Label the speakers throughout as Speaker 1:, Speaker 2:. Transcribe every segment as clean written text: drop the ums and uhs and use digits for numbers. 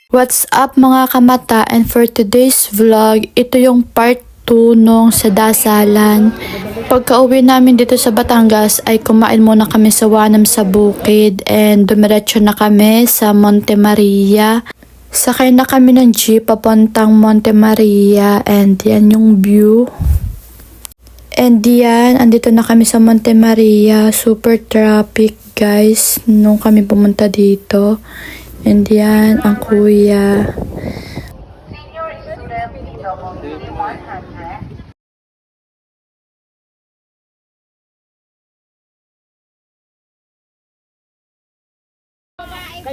Speaker 1: What's up mga kamata, and for today's vlog, ito yung part 2 nung sa dasalan. Pagka-uwi namin dito sa Batangas ay kumain muna kami sa Wanam sa Bukid and dumiretso na kami sa Monte Maria. Sakay na kami ng jeep papuntang Monte Maria and yan yung view. And yan, andito na kami sa Monte Maria. Super traffic guys nung kami pumunta dito. And yan, ang kuya.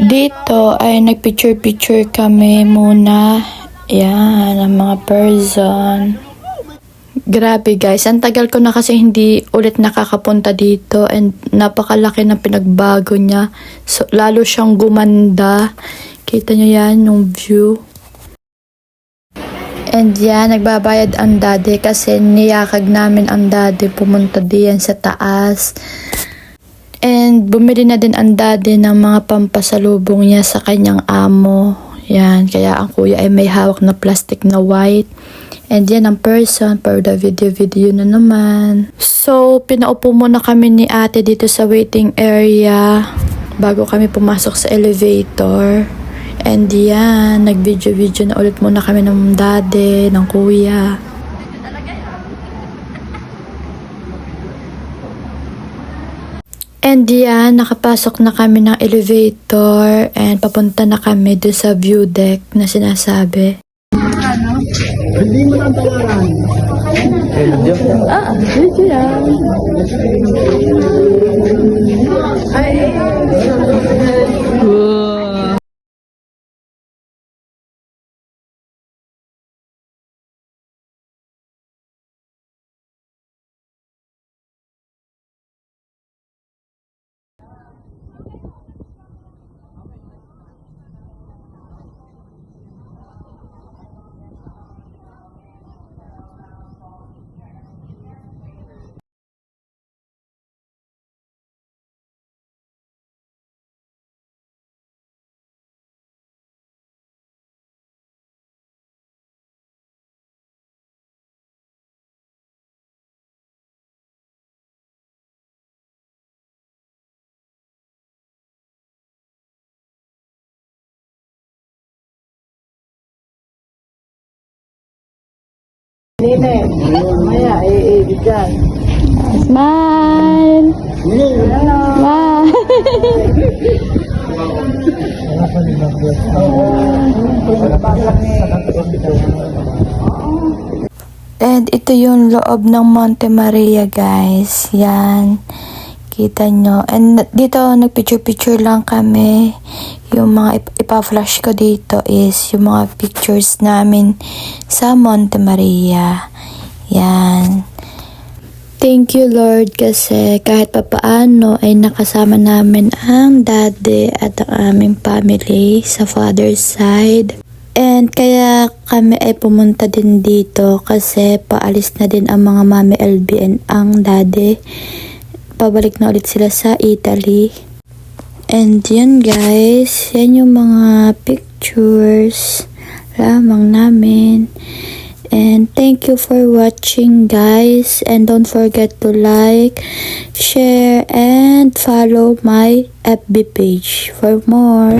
Speaker 1: Dito ay nagpicture-picture kami muna. Yan, ang mga person. Grabe guys, ang tagal ko na kasi hindi ulit nakakapunta dito and napakalaki ng pinagbago niya. So, lalo siyang gumanda. Kita nyo yan, yung view. And yan, nagbabayad ang daddy kasi niyakag namin ang daddy pumunta diyan sa taas. And bumili na din ang daddy ng mga pampasalubong niya sa kanyang amo. Yan, kaya ang kuya ay may hawak na plastic na white. And yan ang person for the video na naman. So, pinaupo muna kami ni ate dito sa waiting area bago kami pumasok sa elevator. And yan, nag-video na ulit muna kami ng daddy, ng kuya. And yan, nakapasok na kami ng elevator and papunta na kami doon sa view deck na sinasabi.
Speaker 2: Hindi mo lang tawaran.
Speaker 1: Dito yan.
Speaker 2: Nene, maya, dyan.
Speaker 1: Smile! Smile! And ito yung loob ng Monte Maria guys. Yan. Kita nyo. And dito nagpicture-picture lang kami. Yung mga ipa-flash ko dito is yung mga pictures namin sa Monte Maria. Yan. Thank you Lord kasi kahit papaano ay nakasama namin ang daddy at ang aming family sa father's side. And kaya kami ay pumunta din dito kasi paalis na din ang mga mami LB and ang daddy. Pabalik na ulit sila sa Italy. And yun guys, yan yung mga pictures lamang namin. And thank you for watching guys. And don't forget to like, share, and follow my FB page for more.